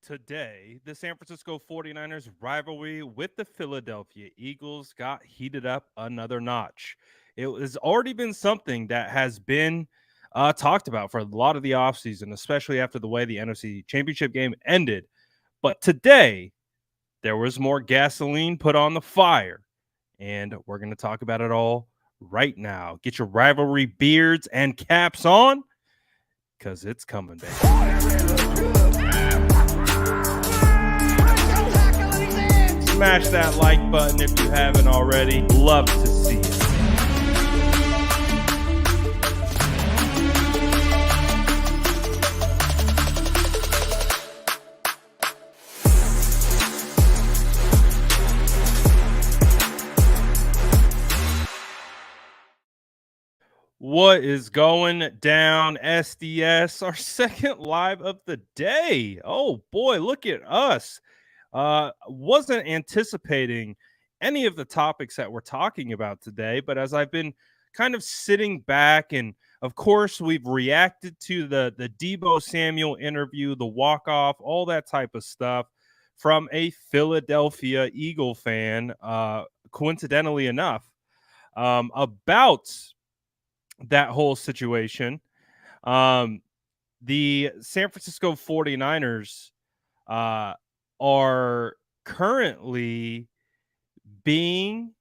Today, the San Francisco 49ers rivalry with the Philadelphia Eagles got heated up another notch. It has already been something that has been talked about for a lot of the offseason, especially after the way the NFC Championship game ended. But today, there was more gasoline put on the fire, and we're going to talk about it all right now. Get your rivalry beards and caps on, because it's coming, baby. Smash that like button if you haven't already. Love to see it. What is going down, SDS? Our second live of the day. Oh boy, look at us. Wasn't anticipating any of the topics that we're talking about today, but as I've been kind of sitting back, and of course we've reacted to the Debo Samuel interview, the walk off, all that type of stuff from a Philadelphia Eagle fan. Coincidentally enough, about that whole situation. Um, the San Francisco 49ers uh, are currently being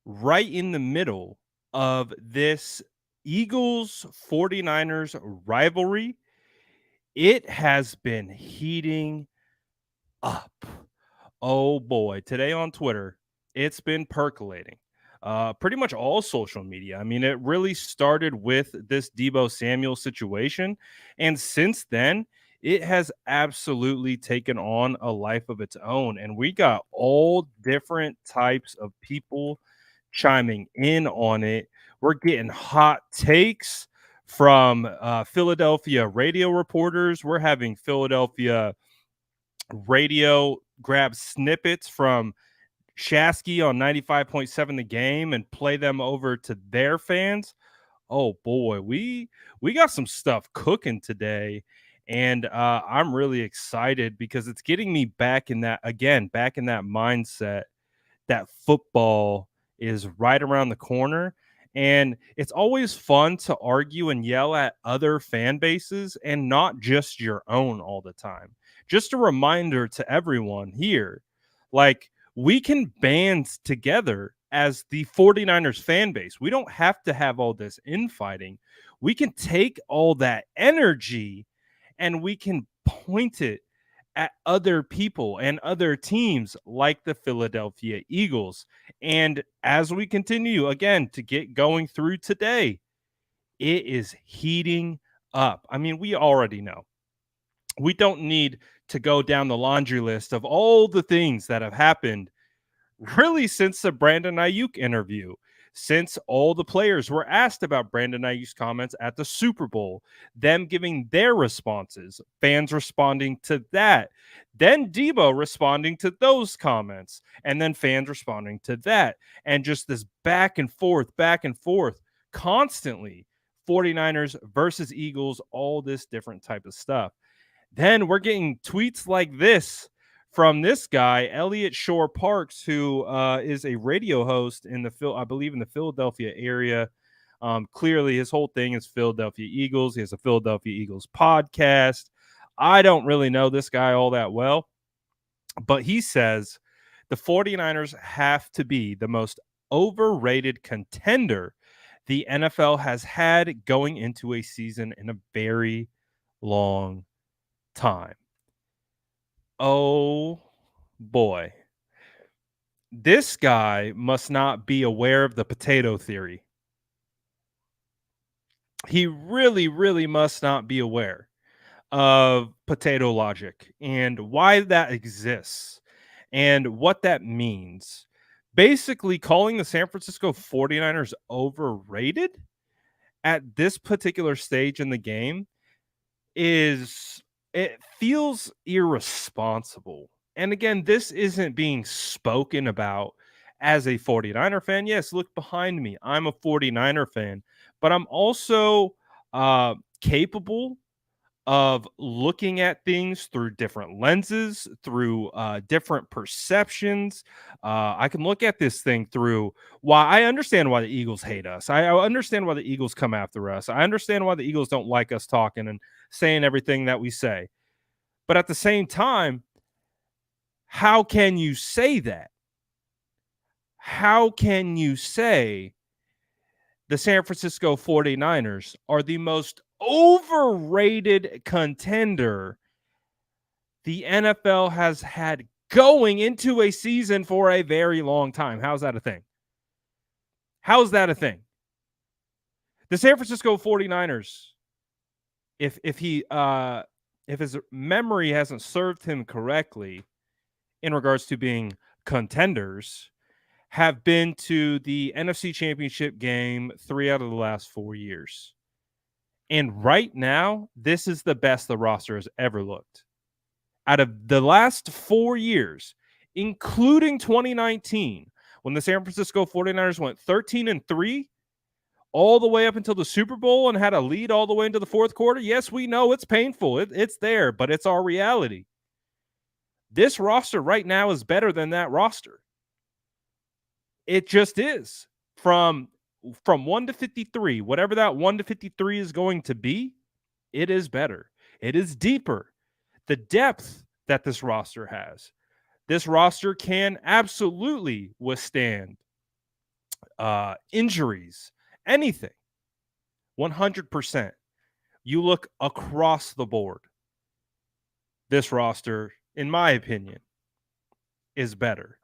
right in the middle of this Eagles 49ers rivalry. It has been heating up. Oh boy, today on Twitter, it's been percolating. Pretty much all social media. I mean, it really started with this Debo Samuel situation. And since then, it has absolutely taken on a life of its own. And we got all different types of people chiming in on it. We're getting hot takes from Philadelphia radio reporters. We're having Philadelphia radio grab snippets from Shaskys on 95.7 The Game and play them over to their fans. Oh boy, we got some stuff cooking today, and I'm really excited because it's getting me back in that mindset that football is right around the corner. And it's always fun to argue and yell at other fan bases and not just your own all the time. Just a reminder to everyone here, like, we can band together as the 49ers fan base. We don't have to have all this infighting. We can take all that energy and we can point it at other people and other teams like the Philadelphia Eagles. And as we continue again to get going through today, it is heating up. I mean, we already know. We don't need to go down the laundry list of all the things that have happened really since the Brandon Ayuk interview, since all the players were asked about Brandon Ayuk's comments at the Super Bowl, them giving their responses, fans responding to that, then Debo responding to those comments, and then fans responding to that, and just this back and forth, constantly. 49ers versus Eagles, all this different type of stuff. Then we're getting tweets like this from this guy, Elliott Shore Parks, who is a radio host in I believe in the Philadelphia area. Clearly, his whole thing is Philadelphia Eagles. He has a Philadelphia Eagles podcast. I don't really know this guy all that well, but he says the 49ers have to be the most overrated contender the NFL has had going into a season in a very long time. Oh boy. This guy must not be aware of the potato theory. He really, really must not be aware of potato logic and why that exists and what that means. Basically, calling the San Francisco 49ers overrated at this particular stage in the game it feels irresponsible. And again, this isn't being spoken about as a 49er fan. Yes, look behind me. I'm a 49er fan, but I'm also capable of looking at things through different lenses, through different perceptions. I can look at this thing through why I understand why the Eagles hate us. I understand why the Eagles come after us. I understand why the Eagles don't like us talking and saying everything that we say. But at the same time, how can you say that? How can you say the San Francisco 49ers are the most overrated contender the NFL has had going into a season for a very long time? How's that a thing? How's that a thing? The San Francisco 49ers, if his memory hasn't served him correctly in regards to being contenders, have been to the NFC Championship game 3 out of the last 4 years. And right now, this is the best the roster has ever looked. Out of the last 4 years, including 2019, when the San Francisco 49ers went 13-3 all the way up until the Super Bowl and had a lead all the way into the fourth quarter. Yes, we know it's painful. It's there, but it's our reality. This roster right now is better than that roster. It just is. From 1 to 53, whatever that 1 to 53 is going to be, it is better. It is deeper. The depth that this roster has. This roster can absolutely withstand injuries, anything. 100%. You look across the board. This roster, in my opinion, is better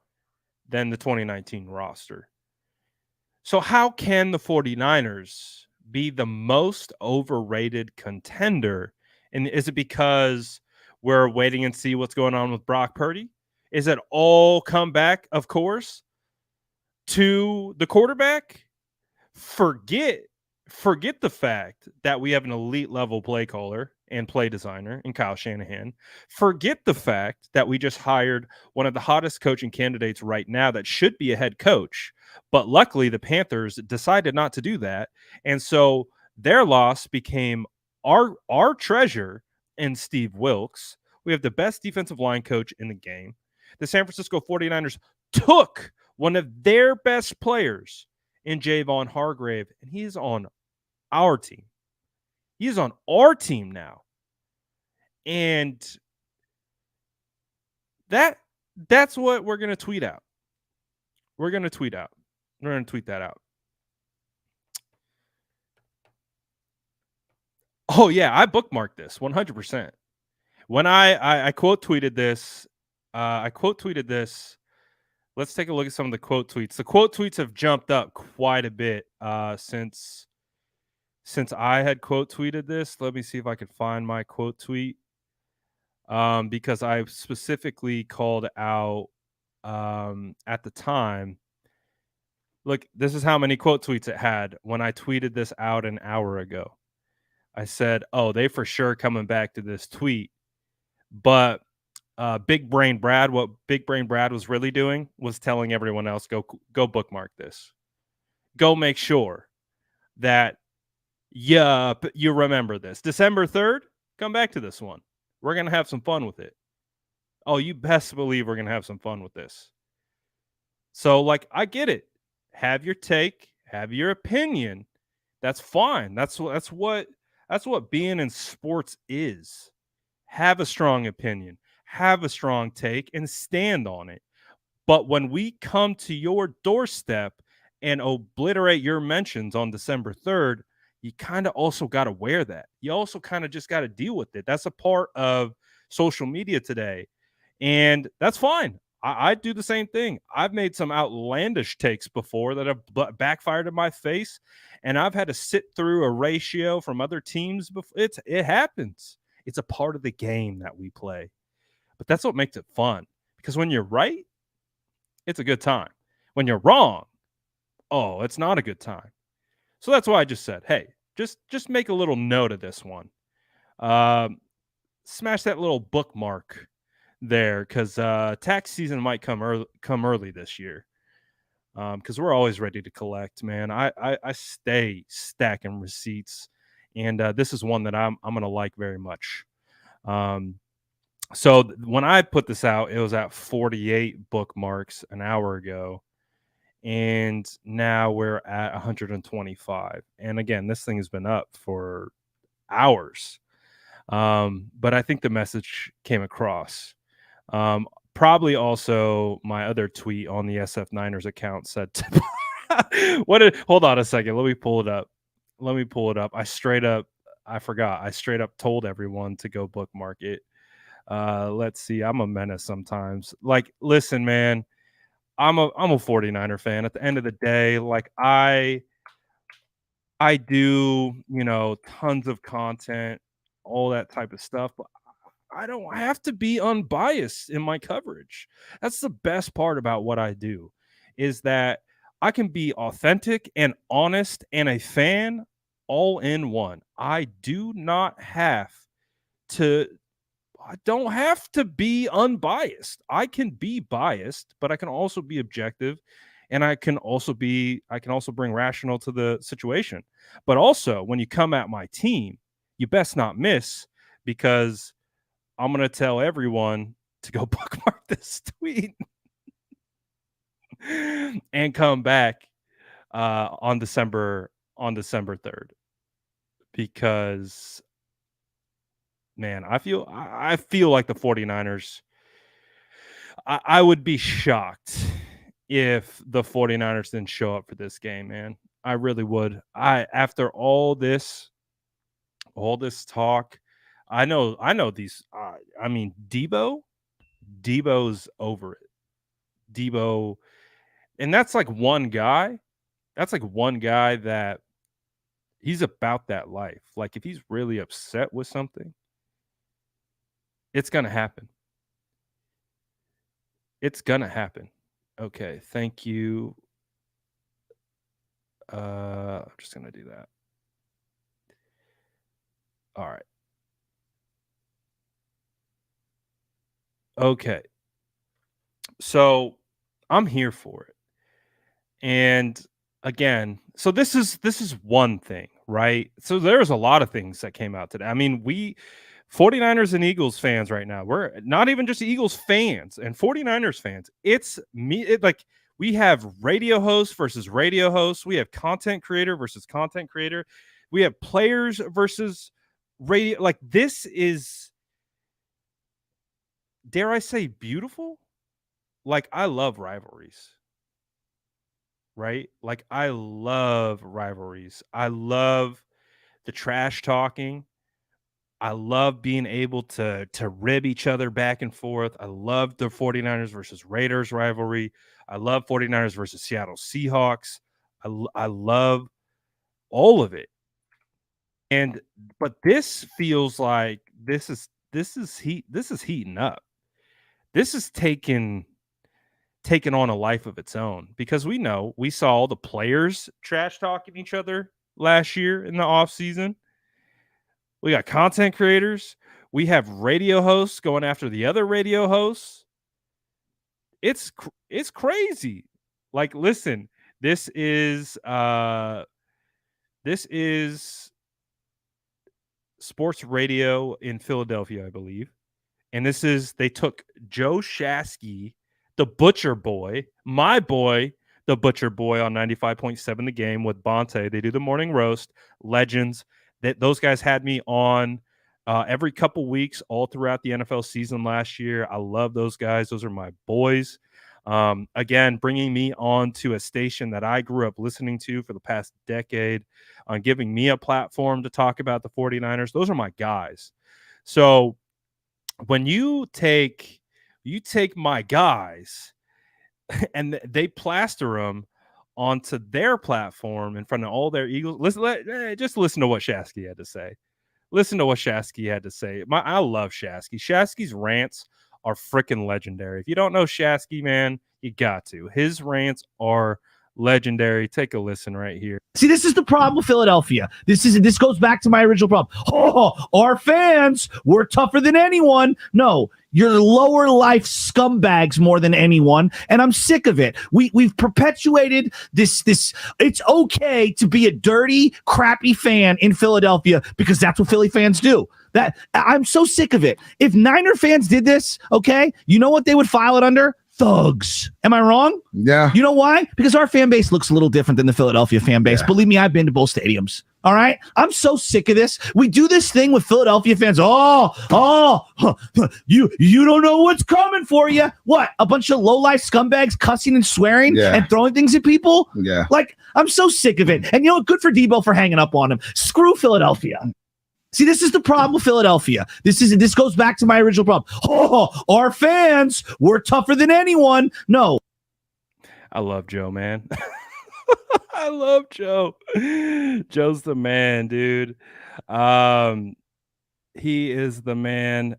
than the 2019 roster. So how can the 49ers be the most overrated contender? And is it because we're waiting and see what's going on with Brock Purdy? Is it all come back, of course, to the quarterback? Forget the fact that we have an elite level play caller and play designer in Kyle Shanahan. Forget the fact that we just hired one of the hottest coaching candidates right now that should be a head coach. But luckily, the Panthers decided not to do that. And so their loss became our treasure in Steve Wilkes. We have the best defensive line coach in the game. The San Francisco 49ers took one of their best players in Javon Hargrave, and he's on our team. He's on our team now. And that's what we're going to tweet out. We're going to tweet that out. Oh, yeah, I bookmarked this 100%. When I quote tweeted this, let's take a look at some of the quote tweets. The quote tweets have jumped up quite a bit since I had quote tweeted this. Let me see if I can find my quote tweet. Because I specifically called out at the time. Look, this is how many quote tweets it had when I tweeted this out an hour ago. I said, "Oh, they for sure coming back to this tweet." But Big Brain Brad, what Big Brain Brad was really doing was telling everyone else, go bookmark this. Go make sure that you remember this. December 3rd, come back to this one. We're going to have some fun with it. Oh, you best believe we're going to have some fun with this. So, like, I get it. Have your take, have your opinion. That's fine. That's what being in sports is. Have a strong opinion, have a strong take, and stand on it. But when we come to your doorstep and obliterate your mentions on December 3rd, you kind of also got to wear that. You also kind of just got to deal with it. That's a part of social media today. And that's fine. I do the same thing. I've made some outlandish takes before that have backfired in my face. And I've had to sit through a ratio from other teams. It happens. It's a part of the game that we play. But that's what makes it fun. Because when you're right, it's a good time. When you're wrong, oh, it's not a good time. So that's why I just said, hey, just make a little note of this one. Smash that little bookmark there, because tax season might come early this year. Because we're always ready to collect, man. I stay stacking receipts and this is one that I'm gonna like very much. Um, so when I put this out, it was at 48 bookmarks an hour ago, and now we're at 125. And again, this thing has been up for hours. But I think the message came across. Um, Probably also my other tweet on the SF Niners account said, hold on a second. Let me pull it up. I forgot. I straight up told everyone to go bookmark it. Let's see. I'm a menace sometimes. Like, listen, man, I'm a 49er fan. At the end of the day, like I do, tons of content, all that type of stuff, but I don't have to be unbiased in my coverage. That's the best part about what I do, is that I can be authentic and honest and a fan all in one. To I don't have to be unbiased. I can be biased, but I can also be objective, and I can also bring rational to the situation. But also, when you come at my team, you best not miss, because I'm going to tell everyone to go bookmark this tweet and come back on December 3rd, because man, I feel like the 49ers. I would be shocked if the 49ers didn't show up for this game, man. I really would. I After all this talk, I know these. I mean, Debo's over it. Debo, and that's like one guy. That's like one guy that he's about that life. Like, if he's really upset with something, it's gonna happen. It's gonna happen. Okay, thank you. I'm just gonna do that. All right. Okay. So I'm here for it. And again, so this is one thing, right? So there's a lot of things that came out today. I mean, we 49ers and Eagles fans right now. We're not even just Eagles fans and 49ers fans. It's me like we have radio hosts versus radio hosts. We have content creator versus content creator. We have players versus radio. Like, this is, dare I say, beautiful? Like, I love rivalries, right? Like, I love rivalries. I love the trash talking. I love being able to rib each other back and forth. I love the 49ers versus Raiders rivalry. I love 49ers versus Seattle Seahawks. I love all of it. And but this feels like this is heating up. This is taking on a life of its own, because we saw all the players trash talking each other last year in the offseason. We got content creators. We have radio hosts going after the other radio hosts. It's crazy. Like, listen, this is sports radio in Philadelphia, I believe. And they took Joe Shaskys, the Butcher Boy, my boy, the Butcher Boy, on 95.7 The Game with Bonte. They do the morning roast, legends. Those guys had me on every couple weeks all throughout the NFL season last year. I love those guys. Those are my boys. Again, bringing me on to a station that I grew up listening to for the past decade, on giving me a platform to talk about the 49ers. Those are my guys. So when you take my guys and they plaster them onto their platform in front of all their Eagles, just listen to what Shaskys had to say. Listen to what Shaskys had to say. I love Shaskys. Shaskys rants are freaking legendary. If you don't know Shaskys, man, you got to. His rants are legendary. Take a listen right here. See, this is the problem with Philadelphia. This goes back to my original problem. Oh, our fans, we're tougher than anyone. No, you're lower life scumbags more than anyone, and I'm sick of it. We've perpetuated this. It's okay to be a dirty, crappy fan in Philadelphia because that's what Philly fans do. That I'm so sick of it. If Niner fans did this, okay, you know what they would file it under? Thugs. Am I wrong? Yeah. You know why? Because our fan base looks a little different than the Philadelphia fan base. Yeah. Believe me, I've been to both stadiums. All right? I'm so sick of this. We do this thing with Philadelphia fans. You don't know what's coming for you. What? A bunch of low-life scumbags cussing and swearing and throwing things at people? Yeah. Like, I'm so sick of it. And you know what? Good for Debo for hanging up on him. Screw Philadelphia. See, this is the problem with Philadelphia. This goes back to my original problem. Oh, our fans, we're tougher than anyone. No. I love Joe, man. I love Joe. Joe's the man, dude. He is the man.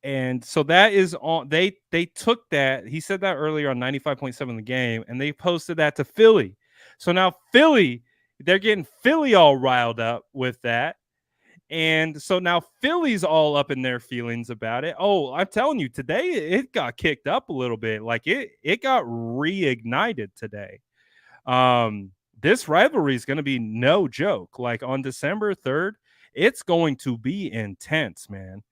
And so that is on. They took that. He said that earlier on 95.7 The Game, and they posted that to Philly. So now Philly, they're getting Philly all riled up with that. And so now Philly's all up in their feelings about it. Oh, I'm telling you, today it got kicked up a little bit. Like it got reignited today. This rivalry is going to be no joke. Like on December 3rd, it's going to be intense, man.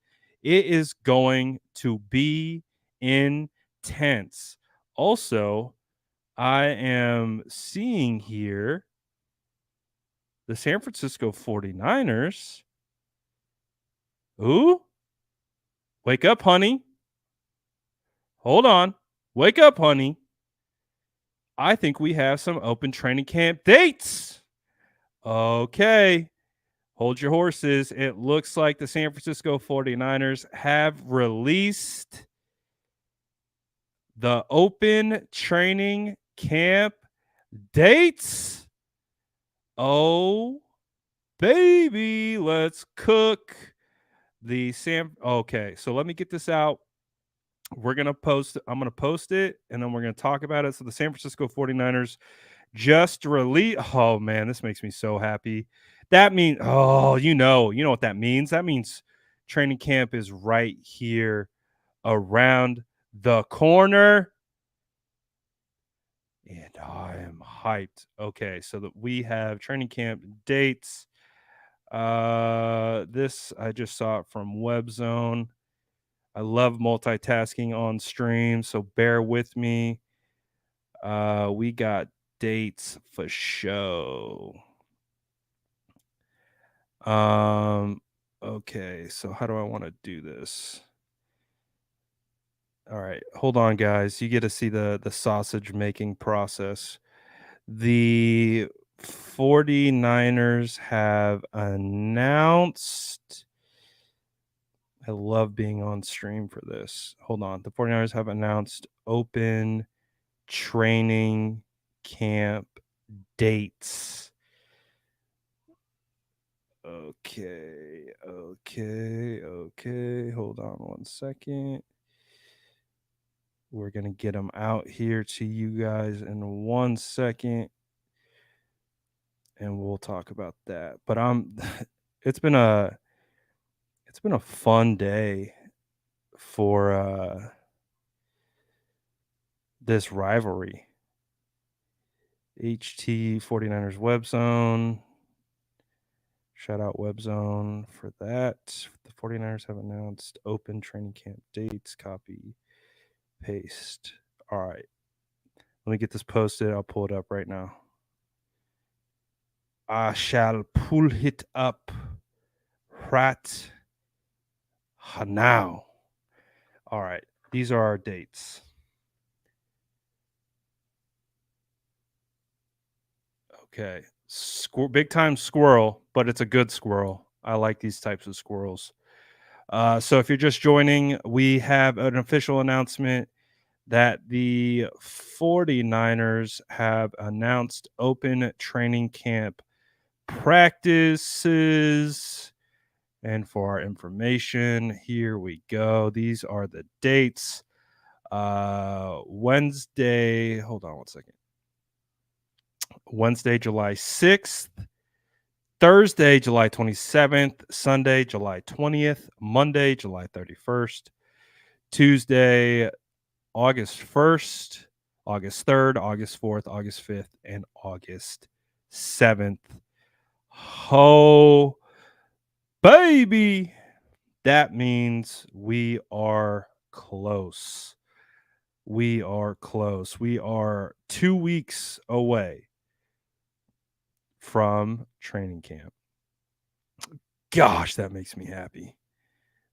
It is going to be intense. Also, I am seeing here the San Francisco 49ers. Ooh, wake up, honey. Hold on. Wake up, honey. I think we have some open training camp dates. Okay. Hold your horses. It looks like the San Francisco 49ers have released the open training camp dates. Oh, baby, let's cook. Okay, so let me get this out. I'm going to post it, and then we're going to talk about it. So the San Francisco 49ers just released. Oh, man, this makes me so happy. That means, you know what that means. That means training camp is right here around the corner. And I am hyped. Okay, so that we have training camp dates. This I just saw it from WebZone. I love multitasking on stream, so bear with me. We got dates for show. Okay, so how do I want to do this? All right, hold on, guys. You get to see the sausage making process. The 49ers have announced. I love being on stream for this. Hold on. The 49ers have announced open training camp dates. Okay. Hold on one second. We're going to get them out here to you guys in 1 second. And we'll talk about that. But it's been a fun day for this rivalry. HT 49ers WebZone. Shout out WebZone for that. The 49ers have announced open training camp dates. Copy, paste. All right. Let me get this posted. I'll pull it up right now. I shall pull it up right now. All right. These are our dates. Okay. Big time squirrel, but it's a good squirrel. I like these types of squirrels. So if you're just joining, we have an official announcement that the 49ers have announced open training camp practices. And for our information, here we go. These are the dates. Wednesday. Hold on 1 second. Wednesday, July 6th, Thursday, July 27th, Sunday, July 20th, Monday, July 31st, Tuesday, August 1st, August 3rd, August 4th, August 5th, and August 7th. Oh, baby. That means we are close. We are close. We are 2 weeks away from training camp. Gosh, that makes me happy.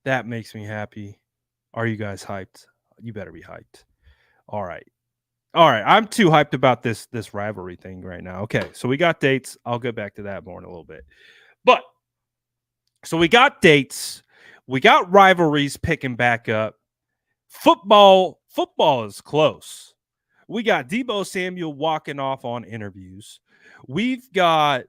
That makes me happy. Are you guys hyped? You better be hyped. All right. All right. I'm too hyped about this rivalry thing right now. Okay. So we got dates. I'll get back to that more in a little bit. But so we got dates. We got rivalries picking back up. Football is close. We got Deebo Samuel walking off on interviews. We've got,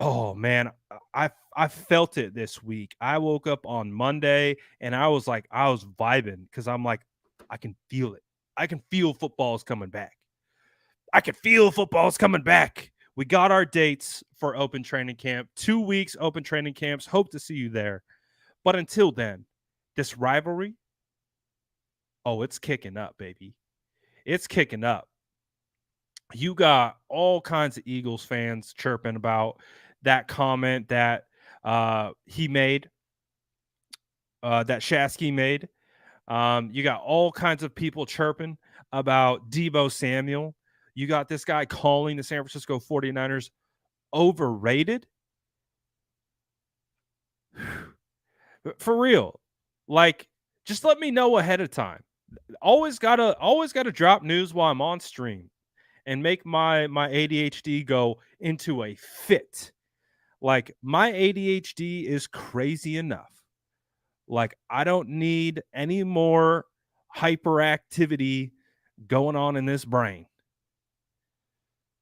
oh man, I felt it this week. I woke up on Monday and I was vibing because I'm like, I can feel it. I can feel football is coming back. I can feel football is coming back. We got our dates for open training camp. 2 weeks open training camps. Hope to see you there. But until then, this rivalry, oh, it's kicking up, baby. It's kicking up. You got all kinds of Eagles fans chirping about that comment that he made, that Shaskys made. You got all kinds of people chirping about Deebo Samuel. You got this guy calling the San Francisco 49ers overrated. For real. Like, just let me know ahead of time. Always gotta drop news while I'm on stream and make my ADHD go into a fit. Like, my ADHD is crazy enough. Like, I don't need any more hyperactivity going on in this brain.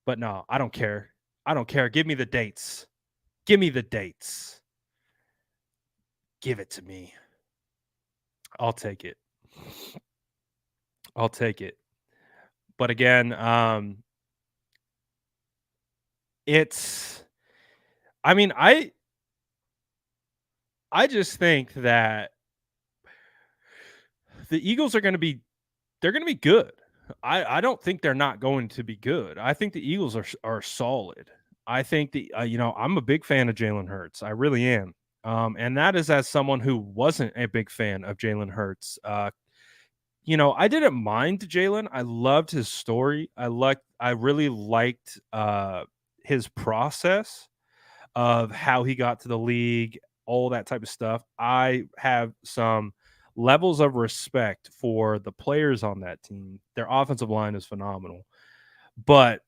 But no, I don't care. I don't care. Give me the dates. Give me the dates. Give it to me. I'll take it. I'll take it. But again, it's, I mean, I just think that the Eagles are going to be, they're going to be good. I don't think they're not going to be good. I think the Eagles are solid. I think I'm a big fan of Jalen Hurts. I really am. And that is as someone who wasn't a big fan of Jalen Hurts. I didn't mind Jalen. I loved his story. I really liked his process of how he got to the league, all that type of stuff. I have some levels of respect for the players on that team. Their offensive line is phenomenal. But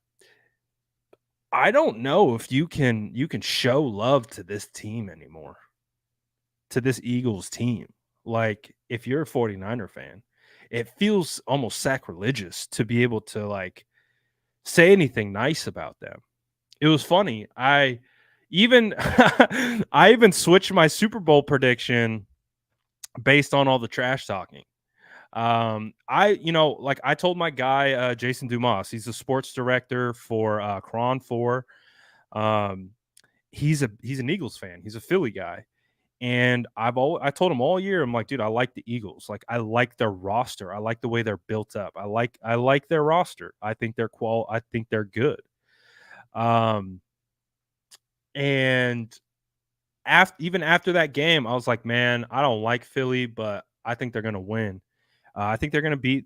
I don't know if you can show love to this team anymore. To this Eagles team. Like, if you're a 49er fan, it feels almost sacrilegious to be able to like say anything nice about them. It was funny. I even switched my Super Bowl prediction based on all the trash talking. I told my guy Jason Dumas, he's the sports director for Cron 4. He's an Eagles fan. He's a Philly guy. And I told him all year, I'm like, dude, I like the Eagles. Like, I like their roster. I like the way they're built up. I like their roster. I think they're I think they're good. And even after that game, I was like, man, I don't like Philly, but I think they're gonna win. I think they're gonna beat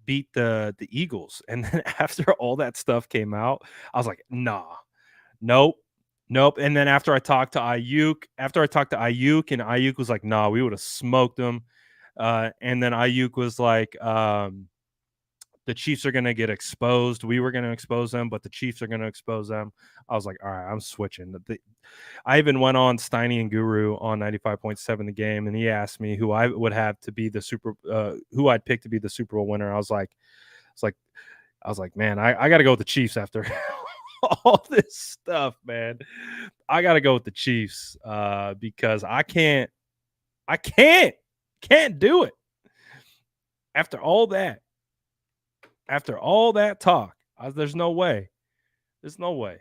the Eagles. And then after all that stuff came out, I was like, nah, nope. And then after I talked to Ayuk, and Ayuk was like, nah, we would have smoked them. And then Ayuk was like, the Chiefs are going to get exposed. We were going to expose them, but the Chiefs are going to expose them. I was like, all right, I'm switching. I even went on Steiny and Guru on 95.7 The Game, and he asked me who I would have to be who I'd pick to be the Super Bowl winner. I was like, man, I got to go with the Chiefs after all this stuff, man. I got to go with the Chiefs because I can't do it after all that. After all that talk, there's no way. There's no way.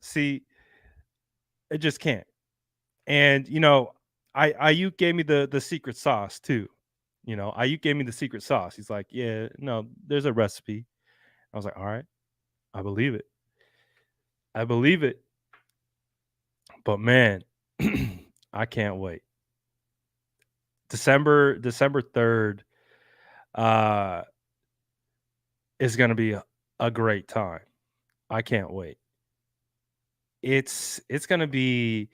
See, it just can't. And Ayuk gave me the secret sauce too. Ayuk gave me the secret sauce. He's like, yeah, no, there's a recipe. I was like, all right, I believe it. I believe it. But man, I can't wait. December 3rd uh is gonna be a great time. I can't wait. It's gonna be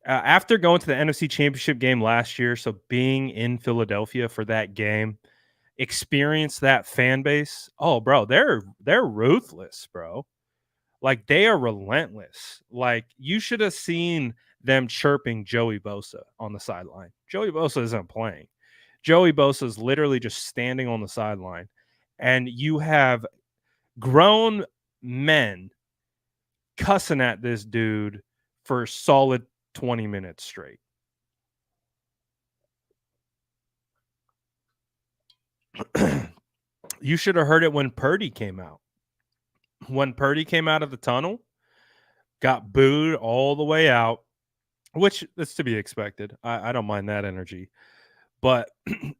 after going to the NFC Championship game last year, so being in Philadelphia for that game, experience that fan base. Oh, bro, they're ruthless, bro. Like they are relentless. Like you should have seen them chirping Joey Bosa on the sideline. Joey Bosa isn't playing. Joey Bosa is literally just standing on the sideline, and you have grown men cussing at this dude for a solid 20 minutes straight. You should have heard it when Purdy came out. When Purdy came out of the tunnel, got booed all the way out, which is to be expected. I don't mind that energy. But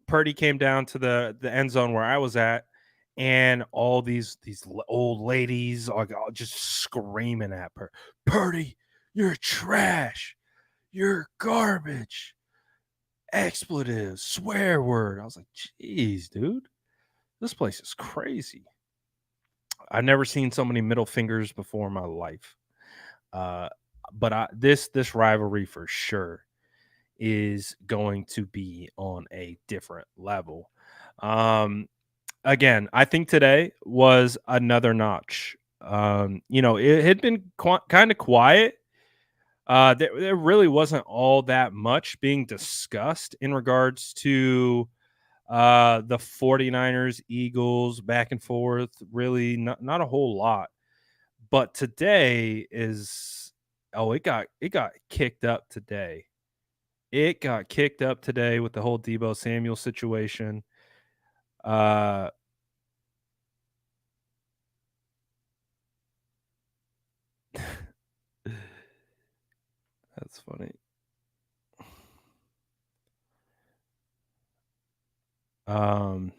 Purdy came down to the end zone where I was at, and all these old ladies are just screaming at Purdy, you're trash. You're garbage. Expletives, swear word. I was like, geez, dude, this place is crazy. I've never seen so many middle fingers before in my life. But this rivalry for sure is going to be on a different level. Again, I think today was another notch. It had been kind of quiet. There really wasn't all that much being discussed in regards to the 49ers, Eagles, back and forth. Really, not a whole lot. But today is it got kicked up today. It got kicked up today with the whole Debo Samuel situation. Uh, that's funny. Um,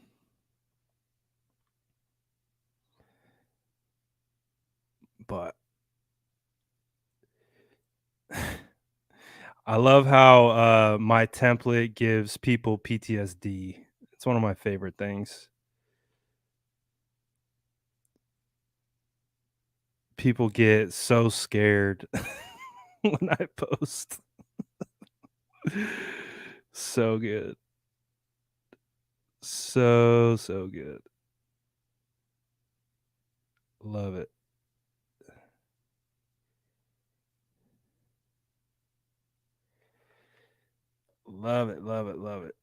but I love how my template gives people PTSD. It's one of my favorite things. People get so scared when I post. So good. So good. Love it. Love it, love it, love it.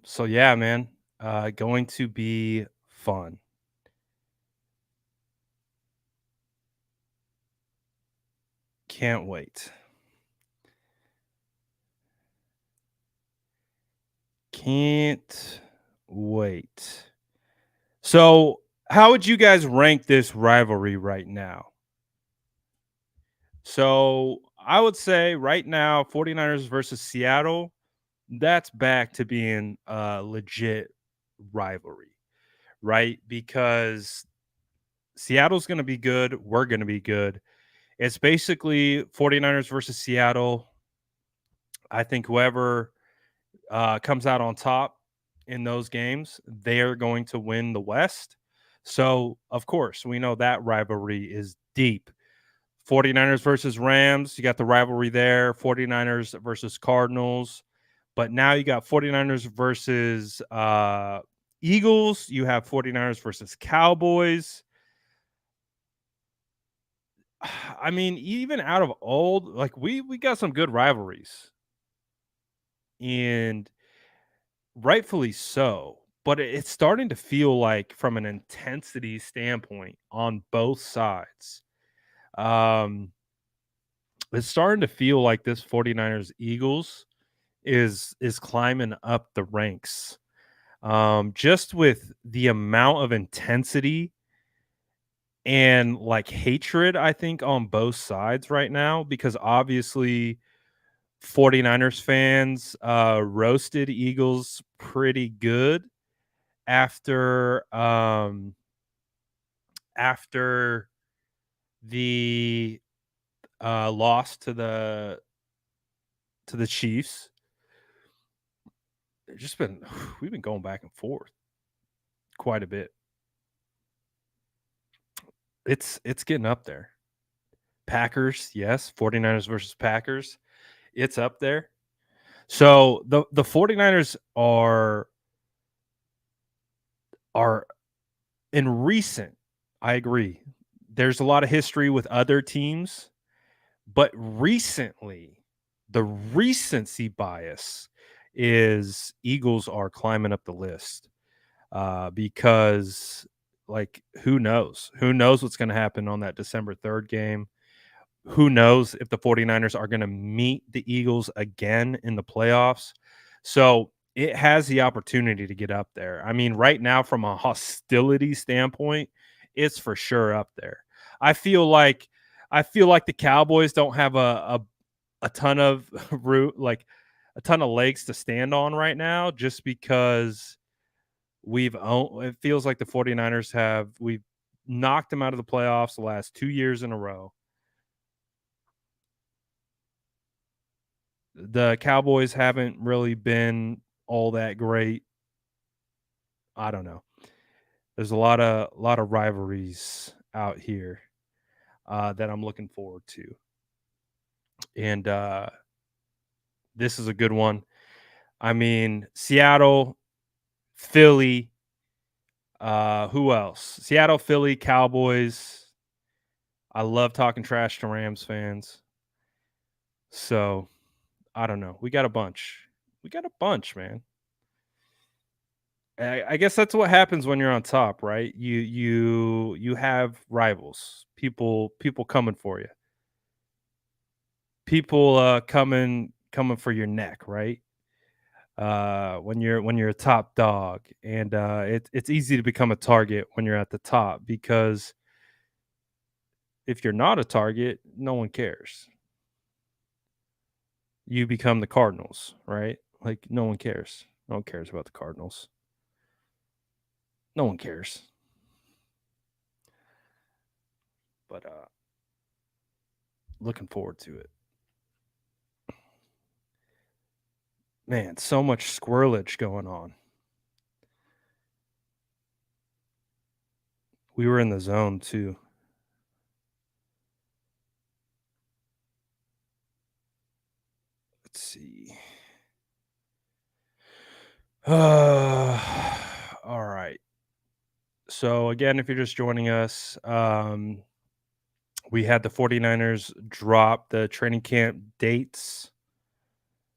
So yeah, man. Going to be fun. Can't wait. Can't wait. So, how would you guys rank this rivalry right now? So, I would say right now 49ers versus Seattle, that's back to being a legit rivalry, right? Because Seattle's going to be good, we're going to be good. It's basically 49ers versus Seattle. I think whoever comes out on top in those games, they're going to win the West. So, of course, we know that rivalry is deep. 49ers versus Rams, you got the rivalry there. 49ers versus Cardinals. But now you got 49ers versus Eagles. You have 49ers versus Cowboys. I mean, even out of old, like we got some good rivalries. And rightfully so, but it's starting to feel like from an intensity standpoint on both sides. Um, it's starting to feel like this 49ers Eagles is climbing up the ranks. Just with the amount of intensity and like hatred, I think, on both sides right now, because obviously 49ers fans roasted Eagles pretty good after after the loss to the Chiefs. It's just been we've been going back and forth quite a bit. It's getting up there. Packers, yes, 49ers versus Packers. It's up there. So the 49ers are in recent, I agree. There's a lot of history with other teams, but recently, the recency bias is Eagles are climbing up the list because, like, who knows? Who knows what's going to happen on that December 3rd game? Who knows if the 49ers are going to meet the Eagles again in the playoffs? So it has the opportunity to get up there. I mean, right now, from a hostility standpoint, it's for sure up there. I feel like the Cowboys don't have a ton of root, like a ton of legs to stand on right now, just because it feels like the 49ers we've knocked them out of the playoffs the last 2 years in a row. The Cowboys haven't really been all that great. I don't know. There's a lot of rivalries out here that I'm looking forward to, and this is a good one. I mean, Seattle, Philly. Who else? Seattle, Philly, Cowboys. I love talking trash to Rams fans. So I don't know. We got a bunch. We got a bunch, man. I guess that's what happens when you're on top, right? You have rivals, people coming for you, people coming for your neck, right? When you're a top dog, and it's easy to become a target when you're at the top, because if you're not a target, no one cares. You become the Cardinals, right? Like, no one cares. No one cares about the Cardinals. No one cares. But looking forward to it. Man, so much squirrelage going on. We were in the zone too. Let's see. All right. So again, if you're just joining us, we had the 49ers drop the training camp dates.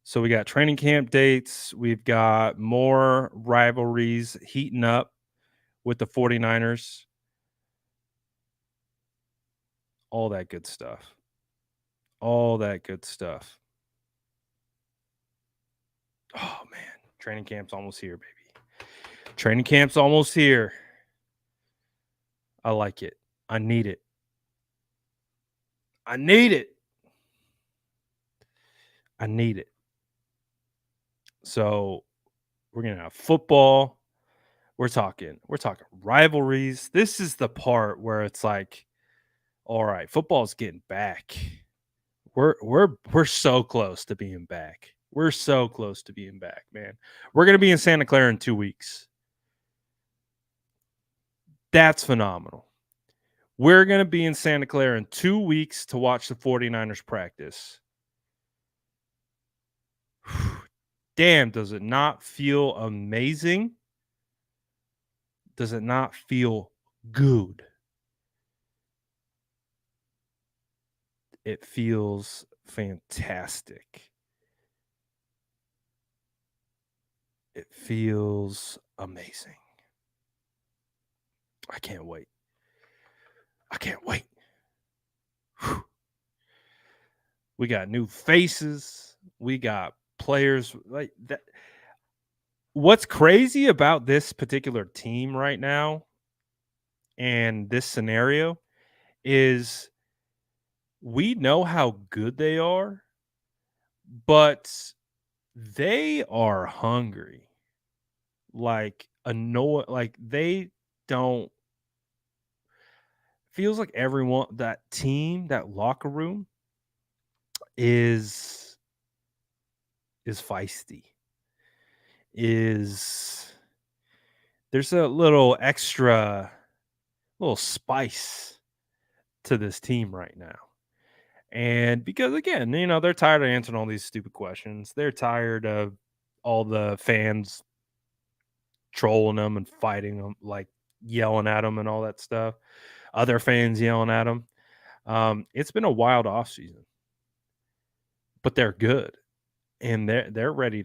So we got training camp dates. We've got more rivalries heating up with the 49ers. All that good stuff. All that good stuff. Oh man, training camp's almost here, baby. Training camp's almost here. I like it. I need it. I need it. I need it. So we're gonna have football. We're talking rivalries. This is the part where it's like, all right, football's getting back. We're so close to being back. We're so close to being back, man. We're gonna be in Santa Clara in 2 weeks. That's phenomenal. We're going to be in Santa Clara in 2 weeks to watch the 49ers practice. Damn, does it not feel amazing? Does it not feel good? It feels fantastic. It feels amazing. I can't wait. I can't wait. Whew. We got new faces. We got players like that. What's crazy about this particular team right now and this scenario is we know how good they are, but they are hungry. Like like they don't feels like everyone that team, that locker room is feisty. Is there's a little extra little spice to this team right now. And because again, they're tired of answering all these stupid questions. They're tired of all the fans trolling them and fighting them, like yelling at them and all that stuff. Other fans yelling at them. It's been a wild offseason, but they're good, and they're ready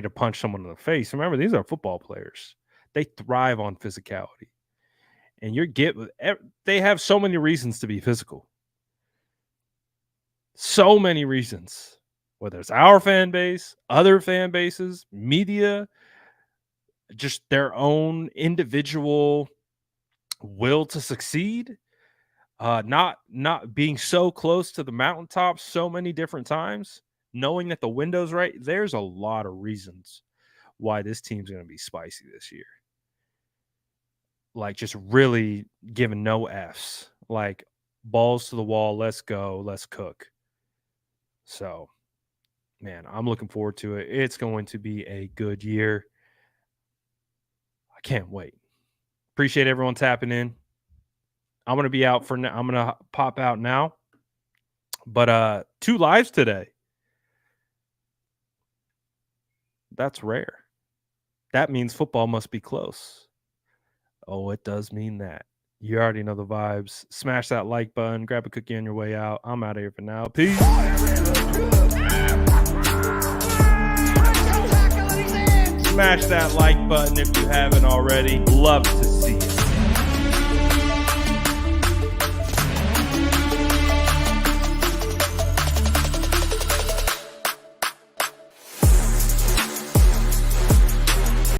to punch someone in the face. Remember, these are football players. They thrive on physicality, and they have so many reasons to be physical. So many reasons, whether it's our fan base, other fan bases, media, just their own individual will to succeed, not being so close to the mountaintops so many different times, knowing that the window's right. There's a lot of reasons why this team's going to be spicy this year. Like, just really giving no Fs. Like, balls to the wall, let's go, let's cook. So, man, I'm looking forward to it. It's going to be a good year. I can't wait. Appreciate everyone tapping in. I'm going to be out for now. I'm going to pop out now. But 2 lives today. That's rare. That means football must be close. Oh, it does mean that. You already know the vibes. Smash that like button. Grab a cookie on your way out. I'm out of here for now. Peace. Smash that like button if you haven't already. Love to